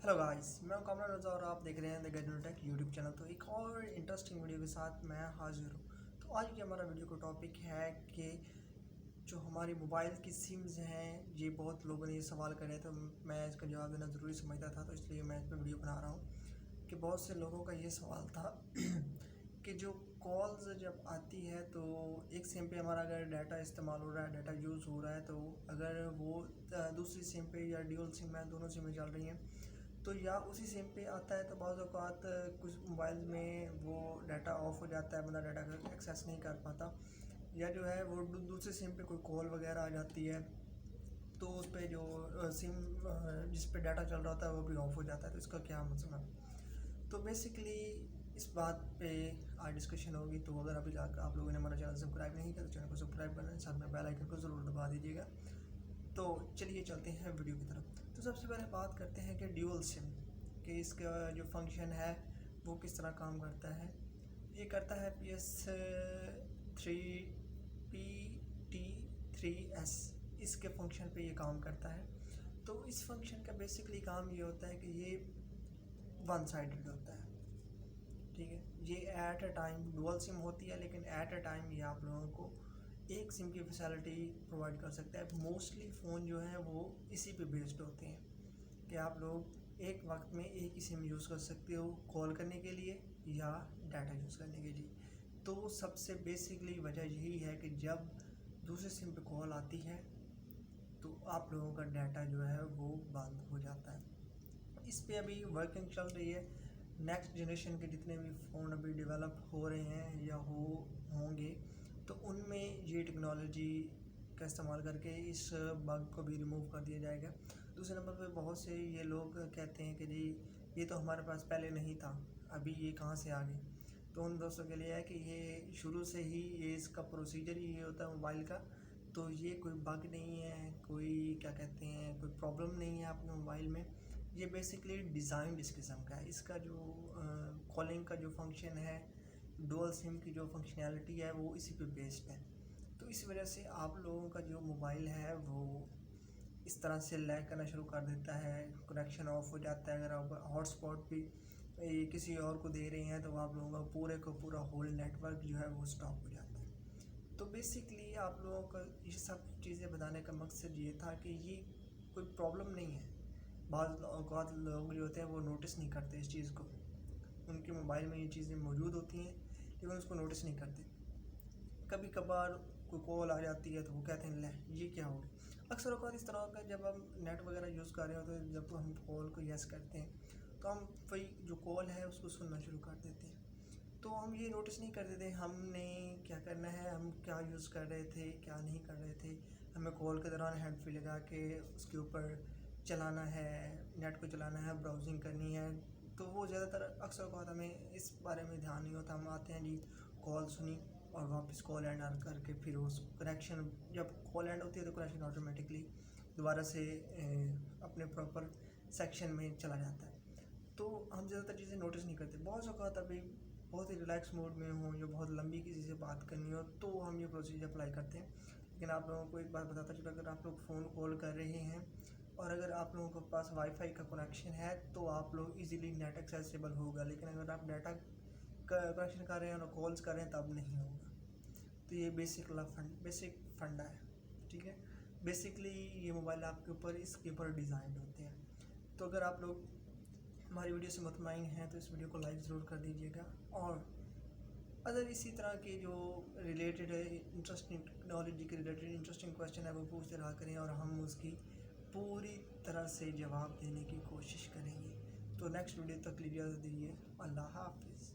Hello guys, मैं हूं कामरान रज़ा और आप देख रहे हैं the gadget take YouTube channel. तो एक और इंटरेस्टिंग वीडियो के साथ मैं हाजिर हूं। तो आज की हमारा वीडियो का टॉपिक है कि जो हमारी मोबाइल की सिम्स हैं, ये बहुत लोगों ने ये सवाल करे, तो मैं इसका जवाब देना ज़रूरी समझता था, तो इसलिए मैं इस पर वीडियो बना रहा हूँ कि बहुत से लोगों का ये सवाल था कि जो कॉल्स जब आती है तो एक सिम पे हमारा अगर डाटा इस्तेमाल हो रहा है, डाटा यूज़ हो रहा है, तो अगर वो दूसरी सिम पे या ड्यूल सिम है, दोनों सिमें चल रही हैं, तो या उसी सिम पे आता है तो बाज़ औक़ात कुछ मोबाइल में वो डाटा ऑफ हो जाता है, बंदा डाटा का एक्सेस नहीं कर पाता, या जो है वो दूसरी सिम पे कोई कॉल वगैरह आ जाती है तो उस पे जो सिम जिस पे डाटा चल रहा होता है वो भी ऑफ हो जाता है। तो इसका क्या मतलब? तो बेसिकली इस बात पे आज डिस्कशन होगी। तो अगर अभी तक आप लोगों ने हमारा चैनल सब्सक्राइब नहीं किया तो चैनल को सब्सक्राइब करना, साथ में बेल आइकन को ज़रूर दबा दीजिएगा। तो चलिए चलते हैं वीडियो की तरफ। तो सबसे पहले बात करते हैं कि ड्यूल सिम कि इसका जो फंक्शन है वो किस तरह काम करता है। ये करता है PS3PT3S, इसके फंक्शन पे ये काम करता है। तो इस फंक्शन का बेसिकली काम ये होता है कि ये वन साइडेड होता है, ठीक है। ये at a time dual SIM होती है, लेकिन एट अ टाइम ये आप लोगों को एक सिम की फैसिलिटी प्रोवाइड कर सकता है। मोस्टली फ़ोन जो हैं वो इसी पे बेस्ड होते हैं कि आप लोग एक वक्त में एक ही सिम यूज़ कर सकते हो कॉल करने के लिए या डाटा यूज़ करने के लिए। तो सबसे बेसिकली वजह यही है कि जब दूसरे सिम पे कॉल आती है तो आप लोगों का डाटा जो है वो बंद हो जाता है। इस पे अभी वर्किंग चल रही है। नेक्स्ट जनरेशन के जितने भी फ़ोन अभी डेवलप हो रहे हैं या होंगे तो उनमें ये टेक्नोलॉजी का इस्तेमाल करके इस बग को भी रिमूव कर दिया जाएगा। दूसरे नंबर पे बहुत से ये लोग कहते हैं कि जी ये तो हमारे पास पहले नहीं था, अभी ये कहाँ से आ गए। तो उन दोस्तों के लिए है कि ये शुरू से ही ये इसका प्रोसीजर ही ये होता है मोबाइल का। तो ये कोई बग नहीं है, कोई क्या कहते हैं, कोई प्रॉब्लम नहीं है आपके मोबाइल में। ये बेसिकली डिज़ाइन इस किस्म का है। इसका जो कॉलिंग का जो फंक्शन है, डुअल सिम की जो फंक्शनैलिटी है वो इसी पे बेस्ड है। तो इस वजह से आप लोगों का जो मोबाइल है वो इस तरह से लैग करना शुरू कर देता है, कनेक्शन ऑफ हो जाता है। अगर आप हॉटस्पॉट भी किसी और को दे रहे हैं तो आप लोगों का पूरे का पूरा होल नेटवर्क जो है वो स्टॉप हो जाता है। तो बेसिकली आप लोगों को ये सब चीज़ें बताने का मकसद ये था कि ये कोई प्रॉब्लम नहीं है। बाज़ औक़ात लोग जो होते हैं वो नोटिस नहीं करते इस चीज़ को, उनके मोबाइल में ये चीज़ें मौजूद होती हैं लेकिन उसको नोटिस नहीं करते। कभी कभार कोई कॉल आ जाती है तो वो कहते हैं ले ये क्या हो गया। अक्सर औक़ात इस तरह का जब हम नेट वगैरह यूज़ कर रहे होते हैं, जब हम कॉल को यस करते हैं तो हम वही जो कॉल है उसको सुनना शुरू कर देते हैं। तो हम ये नोटिस नहीं करते थे हमने क्या करना है, हम क्या यूज़ कर रहे थे, क्या नहीं कर रहे थे। हमें कॉल के दौरान हैंड फ्री लगा के उसके ऊपर चलाना है, नेट को चलाना है, ब्राउजिंग करनी है। तो वो ज़्यादातर अक्सर औक़ात हमें इस बारे में ध्यान नहीं होता। हम आते हैं जी, कॉल सुनी और वापस कॉल एंड ऑन करके फिर उस कनेक्शन, जब कॉल एंड होती है तो कनेक्शन ऑटोमेटिकली दोबारा से अपने प्रॉपर सेक्शन में चला जाता है। तो हम ज़्यादातर चीज़ें नोटिस नहीं करते। बहुत औक़ात अभी बहुत ही रिलैक्स मोड में हो या बहुत लंबी किसी से बात करनी हो तो हम ये प्रोसीजर अप्लाई करते हैं। लेकिन आप लोगों को एक बात बताता चलो, अगर आप लोग फ़ोन कॉल कर रहे हैं और अगर आप लोगों के पास वाईफाई का कनेक्शन है तो आप लोग इजीली नेट एक्सेसिबल होगा, लेकिन अगर आप डाटा का कनेक्शन कर रहे हैं और कॉल्स कर रहे हैं तब नहीं होगा। तो ये बेसिक फंडा है, ठीक है। बेसिकली ये मोबाइल आपके ऊपर इसके ऊपर डिज़ाइन होते हैं। तो अगर आप लोग हमारी वीडियो से मुतमईन हैं तो इस वीडियो को लाइक ज़रूर कर दीजिएगा, और अगर इसी तरह के जो रिलेटेड है इंटरेस्टिंग टेक्नोलॉजी के रिलेटेड इंटरेस्टिंग क्वेश्चन है वो पूछते रहा करें और हम उसकी पूरी तरह से जवाब देने की कोशिश करेंगे। तो नेक्स्ट वीडियो तक लीजिए, अल्लाह हाफिज़।